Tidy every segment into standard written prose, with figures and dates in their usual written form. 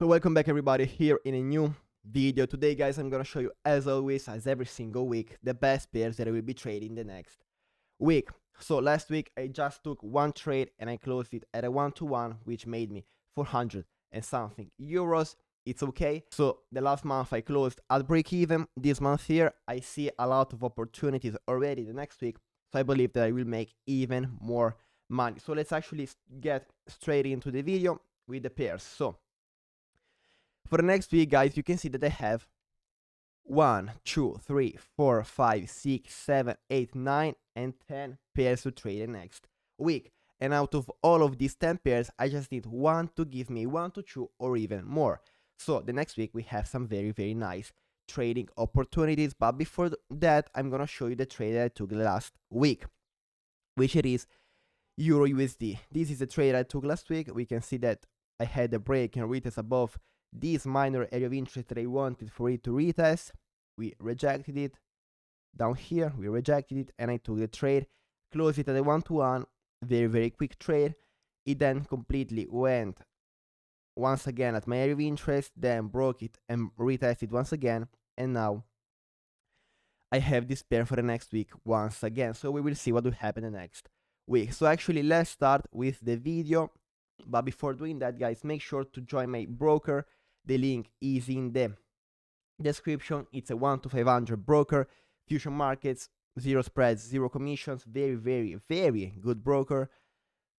So welcome back everybody here in a new video. Today guys, I'm gonna show you, as always, as every single week, the best pairs that I will be trading the next week. So last week I just took one trade and I closed it at a 1-to-1, which made me 400 and something euros. It's okay. So the last month I closed at break even. This month here I see a lot of opportunities already the next week, so I believe that I will make even more money. So let's actually get straight into the video with the pairs. So for the next week, guys, you can see that I have 1, 2, 3, 4, 5, 6, 7, 8, 9, and 10 pairs to trade the next week. And out of all of these 10 pairs, I just need one to give me 1 to 2 or even more. So the next week we have some very nice trading opportunities. But before that, I'm gonna show you the trade that I took last week, which it is Euro USD. This is the trade I took last week. We can see that I had a break and retest above this minor area of interest that I wanted for it to retest. We rejected it. Down here, we rejected it, and I took the trade, closed it at a 1-to-1, very quick trade. It then completely went once again at my area of interest, then broke it and retested once again, and now I have this pair for the next week once again. So we will see what will happen the next week. So actually, let's start with the video. But before doing that, guys, make sure to join my broker. The link is in the description. It's a 1 to 500 broker, future markets, zero spreads, zero commissions, very good broker.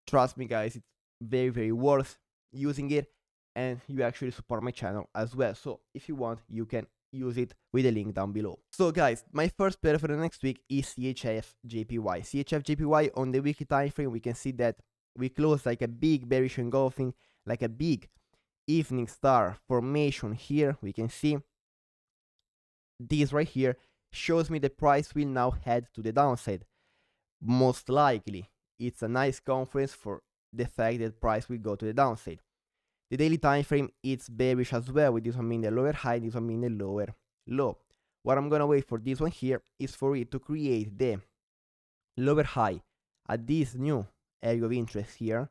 Trust me, guys, it's very worth using it, and you actually support my channel as well. So if you want, you can use it with the link down below. So guys, my first pair for the next week is CHF JPY. CHF JPY on the weekly time frame, we can see that we closed like a big bearish engulfing, like a big evening star formation here. We can see this right here shows me the price will now head to the downside. Most likely, it's a nice conference for the fact that price will go to the downside. The daily time frame, it's bearish as well, with this one being the lower high, this one being the lower low. What I'm gonna wait for this one here is for it to create the lower high at this new area of interest here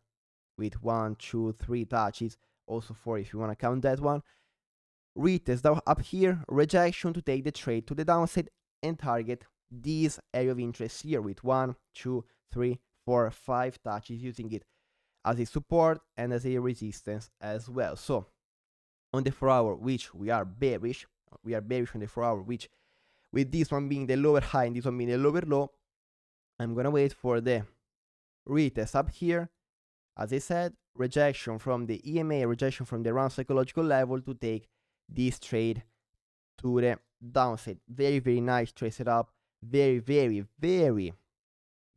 with 1, 2, 3 touches, also 4 if you want to count that one. Retest down up here, rejection to take the trade to the downside and target this area of interest here with 1, 2, 3, 4, 5 touches, using it as a support and as a resistance as well. So on the 4 hour, which we are bearish on the 4 hour, which with this one being the lower high and this one being the lower low, I'm gonna wait for the retest up here. As I said, rejection from the EMA, rejection from the round psychological level to take this trade to the downside. Very nice trade setup. Very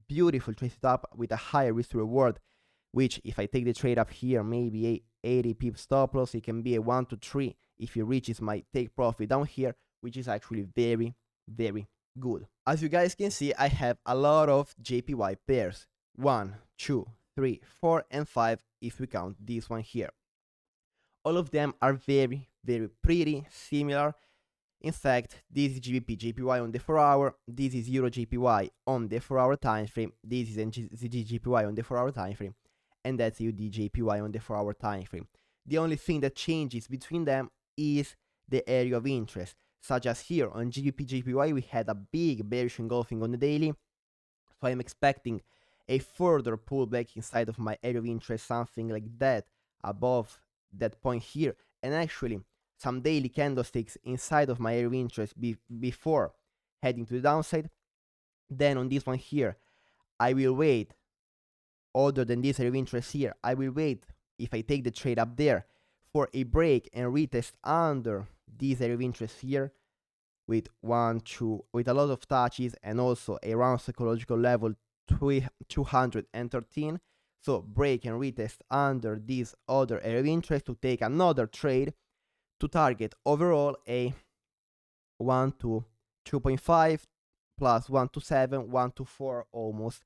beautiful trade setup with a higher risk to reward, which if I take the trade up here, maybe a 80 pip stop loss, it can be a 1 to 3 if it reaches my take profit down here, which is actually very good. As you guys can see, I have a lot of JPY pairs. 1, 2, 3, 4, and 5 if we count this one here. All of them are very pretty similar. In fact, this is GBP JPY on the 4 hour, this is Euro JPY on the 4 hour time frame, this is NZD JPY on the 4 hour time frame, and that's UD JPY on the 4 hour time frame. The only thing that changes between them is the area of interest, such as here on GBP JPY we had a big bearish engulfing on the daily, so I'm expecting a further pullback inside of my area of interest, something like that above that point here, and actually some daily candlesticks inside of my area of interest before heading to the downside. Then on this one here, I will wait, other than this area of interest here, I will wait, if I take the trade up there, for a break and retest under this area of interest here with 1, 2, with a lot of touches, and also a round psychological level 213. So break and retest under this other area of interest to take another trade to target overall a 1 to 2.5 plus 1 to 7, 1 to 4 almost,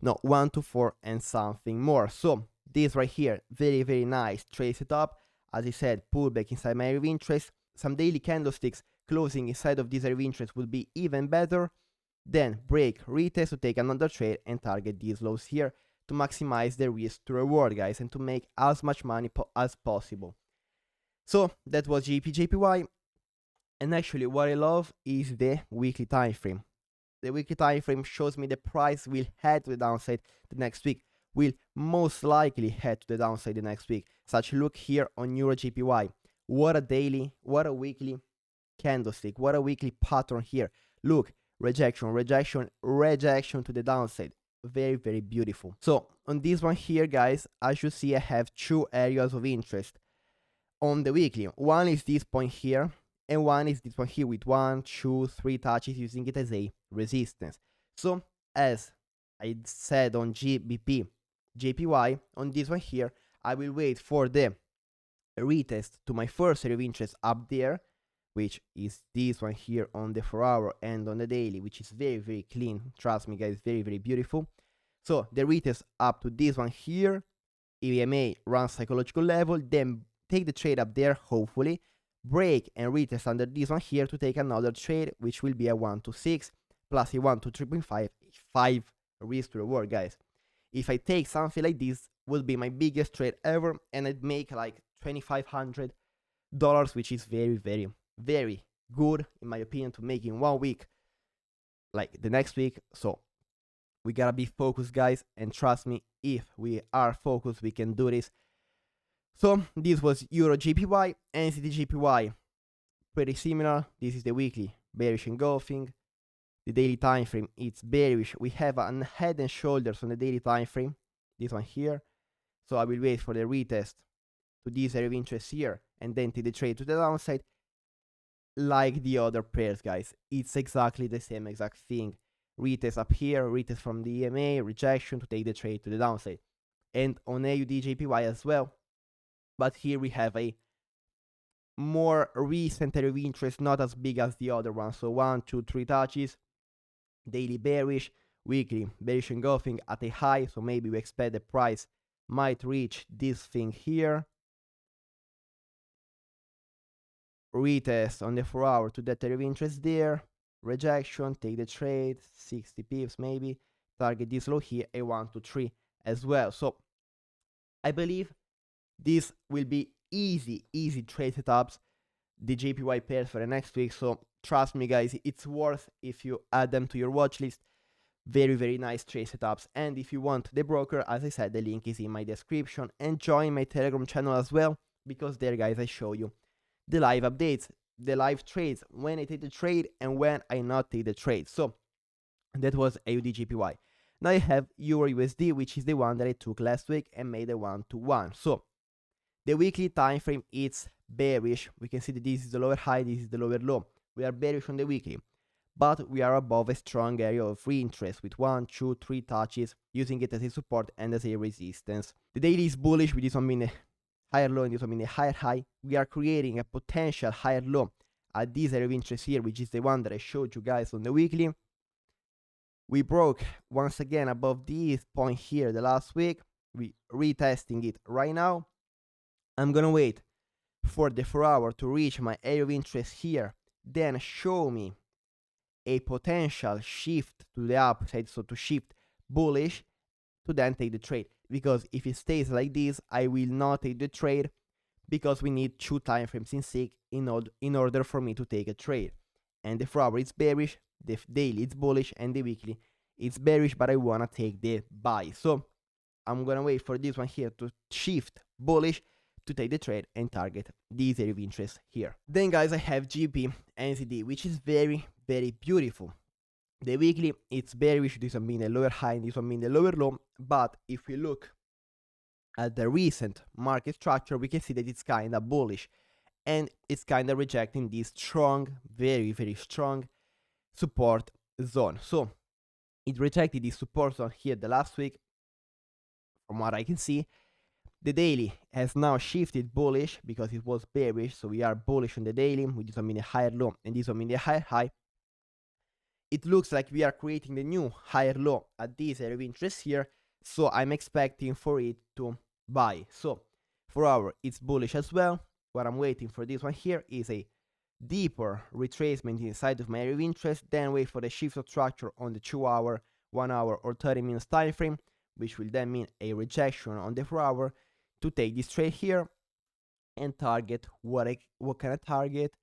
no, 1 to 4 and something more. So this right here, very nice trade setup. As I said, pullback inside my area of interest. Some daily candlesticks closing inside of this area of interest would be even better. Then break, retest to take another trade and target these lows here to maximize the risk to reward, guys, and to make as much money as possible. So that was GBP/JPY. And actually what I love is the weekly time frame. The weekly time frame shows me the price will head to the downside the next week, will most likely head to the downside the next week. Such look here on EUR/JPY. What a daily, what a weekly candlestick, what a weekly pattern here. Look, rejection, rejection, rejection to the downside. Very, very beautiful. So on this one here, guys, as you see, I have two areas of interest on the weekly. One is this point here, and one is this one here with 1, 2, 3 touches, using it as a resistance. So as I said on GBP/JPY, on this one here, I will wait for the retest to my first area of interest up there, which is this one here on the 4-hour and on the daily, which is very, very clean. Trust me, guys, very, very beautiful. So the retest up to this one here, EMA runs psychological level, then take the trade up there, hopefully, break and retest under this one here to take another trade, which will be a 1 to 6 plus a 1 to 3.5, 5 risk to reward, guys. If I take something like this, will be my biggest trade ever, and I'd make like $2,500, which is very, very, very good in my opinion to make in 1 week, like the next week. So we gotta be focused, guys, and trust me, if we are focused, we can do this. So this was EUR/JPY, NZD/JPY, pretty similar. This is the weekly, bearish engulfing. The daily time frame, it's bearish. We have a head and shoulders on the daily time frame, this one here. So I will wait for the retest to this area of interest here, and then take the trade to the downside. Like the other pairs, guys, it's exactly the same exact thing. Retest up here, retest from the EMA, rejection to take the trade to the downside. And on AUD/JPY as well. But here we have a more recent area of interest, not as big as the other one. So 1, 2, 3 touches, daily bearish, weekly bearish engulfing at a high. So maybe we expect the price might reach this thing here. Retest on the 4-hour to that area of interest there, rejection, take the trade, 60 pips maybe, target this low here, a 1 to 3 as well. So I believe this will be easy trade setups, the JPY pairs for the next week. So trust me, guys, it's worth if you add them to your watch list. Very, very nice trade setups. And if you want the broker, as I said, the link is in my description, and join my Telegram channel as well, because there, guys, I show you the live updates, the live trades, when I take the trade and when I not take the trade. So that was AUD/JPY. Now I have EUR/USD, which is the one that I took last week and made a 1 to 1. So the weekly time frame, it's bearish. We can see that this is the lower high, this is the lower low. We are bearish on the weekly, but we are above a strong area of free interest with 1, 2, 3 touches, using it as a support and as a resistance. The daily is bullish, with this one being a higher low and this one being a higher high. We are creating a potential higher low at this area of interest here, which is the one that I showed you guys on the weekly. We broke once again above this point here the last week. We retesting it right now. I'm gonna wait for the 4-hour to reach my area of interest here, then show me a potential shift to the upside, so to shift bullish, to then take the trade. Because if it stays like this, I will not take the trade, because we need 2 time frames in SIG in order for me to take a trade. And the 4-hour is bearish, the daily it's bullish, and the weekly it's bearish, but I wanna take the buy. So I'm gonna wait for this one here to shift bullish to take the trade and target this area of interest here. Then, guys, I have GBP NZD, which is very, very beautiful. The weekly, it's bearish, this one being the lower high, this one being the lower low. But if we look at the recent market structure, we can see that it's kind of bullish, and it's kind of rejecting this strong, very, very strong support zone. So it rejected this support zone here the last week, from what I can see. The daily has now shifted bullish because it was bearish, so we are bullish on the daily, with this one being a higher low and this one being a higher high. It looks like we are creating the new higher low at this area of interest here, so I'm expecting for it to buy. So 4-hour, it's bullish as well. What I'm waiting for this one here is a deeper retracement inside of my area of interest, then wait for the shift of structure on the 2-hour, 1-hour, or 30 minutes time frame, which will then mean a rejection on the 4-hour, to take this trade here. and target what can I target?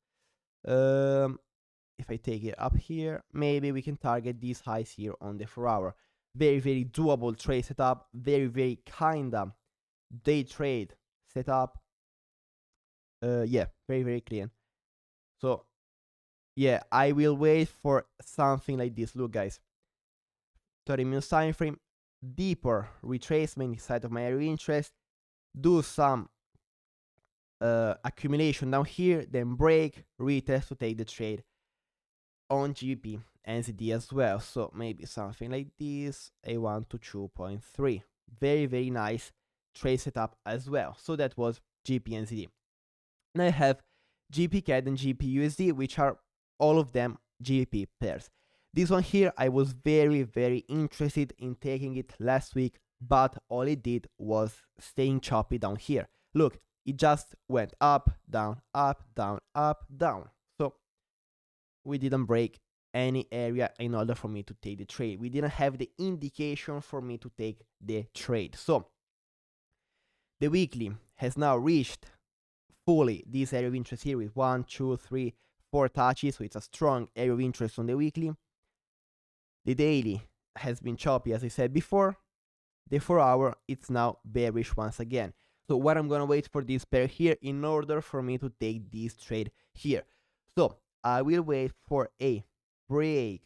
If I take it up here, maybe we can target these highs here on the 4 hour. Very, very doable trade setup. Very, very kinda day trade setup. Yeah, very, very clean. So yeah, I will wait for something like this. Look, guys, 30 minutes time frame, deeper retracement inside of my area of interest, do some accumulation down here, then break, retest to take the trade on GBP and ZD as well. So maybe something like this, A1 to 2.3. Very, very nice trade setup as well. So that was GBP and ZD. Now I have GBP CAD and GBP USD, which are all of them GBP pairs. This one here, I was very, very interested in taking it last week, but all it did was staying choppy down here. Look, it just went up, down, up, down, up, down. So we didn't break any area in order for me to take the trade. We didn't have the indication for me to take the trade. So the weekly has now reached fully this area of interest here with 1, 2, 3, 4 touches. So it's a strong area of interest on the weekly. The daily has been choppy, as I said before. The 4 hour, it's now bearish once again. So what I'm gonna wait for this pair here in order for me to take this trade here. So I will wait for a break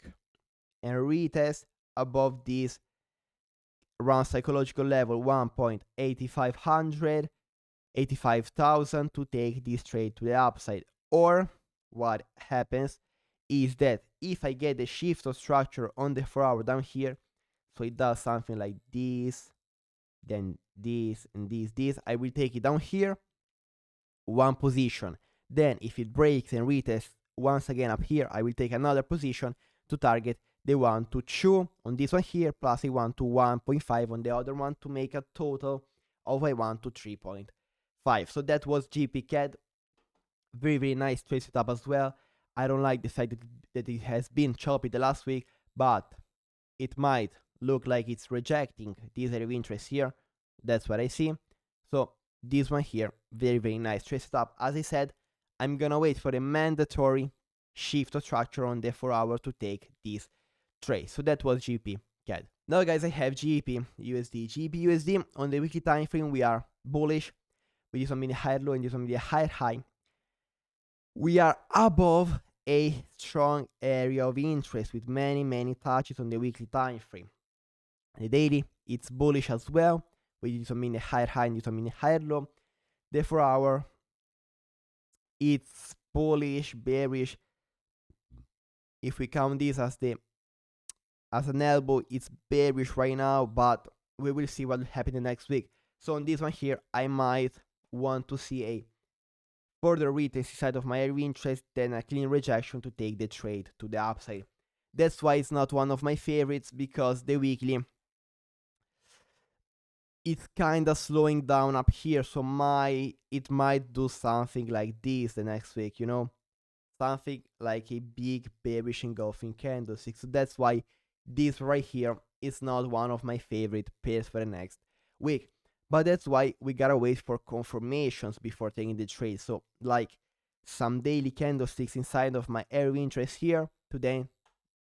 and retest above this around psychological level 1.8500, 85,000 to take this trade to the upside. Or what happens is that if I get the shift of structure on the 4 hour down here, so it does something like this, then this and this, I will take it down here, one position. Then if it breaks and retests once again up here, I will take another position to target the 1 to 2 on this one here, plus a 1 to 1.5 on the other one, to make a total of a 1 to 3.5. So that was GBP CAD. Very, very nice trade setup as well. I don't like the fact that it has been choppy the last week, but it might look like it's rejecting this area of interest here. That's what I see. So this one here, very, very nice trade setup. As I said, I'm gonna wait for a mandatory shift of structure on the 4 hour to take this trade. So that was GBP CAD. Now guys, I have GBP USD. GBP USD on the weekly time frame, we are bullish. With this one being a higher low and this one being a higher high. We are above a strong area of interest with many, many touches on the weekly time frame. The daily, it's bullish as well, with this one being a higher high and this one being a higher low. The 4 hour, it's bullish, bearish. If we count this as an elbow, it's bearish right now, but we will see what will happen the next week. So on this one here, I might want to see a further retest inside of my area of interest, then a clean rejection to take the trade to the upside. That's why it's not one of my favorites, because the weekly, it's kind of slowing down up here, so it might do something like this the next week, you know, something like a big bearish engulfing candlestick. So that's why this right here is not one of my favorite pairs for the next week. But that's why we gotta wait for confirmations before taking the trade. So like some daily candlesticks inside of my area of interest here to then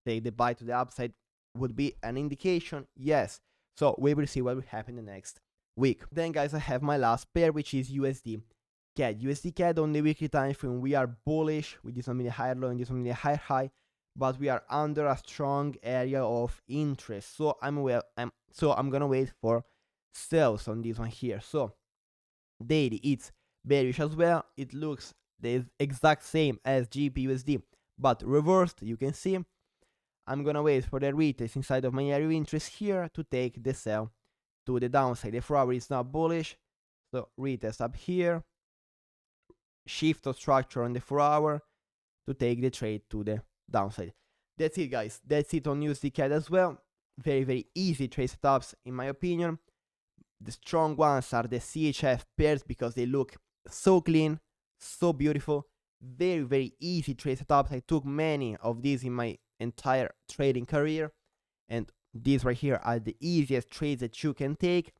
take the buy to the upside would be an indication, yes. So we will see what will happen the next week. Then guys, I have my last pair, which is USD CAD. USD CAD on the weekly time frame, we are bullish with this one being a higher low and this one being a higher high, but we are under a strong area of interest. So I'm gonna wait for sells on this one here. So daily, it's bearish as well. It looks the exact same as GBP USD, but reversed. You can see. I'm gonna wait for the retest inside of my area of interest here to take the sell to the downside. The 4 hour is now bullish, so retest up here, shift of structure on the 4 hour to take the trade to the downside. That's it, guys. That's it on USD CAD as well. Very, very easy trade setups in my opinion. The strong ones are the CHF pairs because they look so clean, so beautiful. Very, very easy trade setups. I took many of these in my entire trading career, and these right here are the easiest trades that you can take.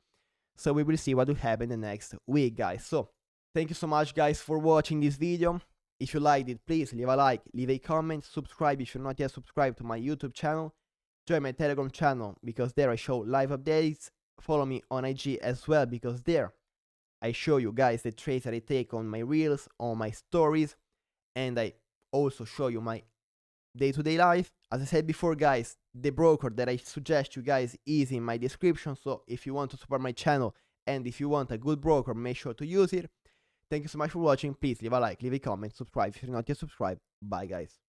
So we will see what will happen the next week, guys. So Thank you so much guys for watching this video. If you liked it, please leave a like, leave a comment, subscribe if you're not yet subscribed to my YouTube channel, join my Telegram channel because there I show live updates, follow me on IG as well because there I show you guys the trades that I take on my reels, on my stories, and I also show you my day-to-day life. As I said before guys, the broker that I suggest you guys is in my description, so if you want to support my channel and if you want a good broker, make sure to use it. Thank you so much for watching. Please leave a like, leave a comment, subscribe if you're not yet subscribed. Bye guys.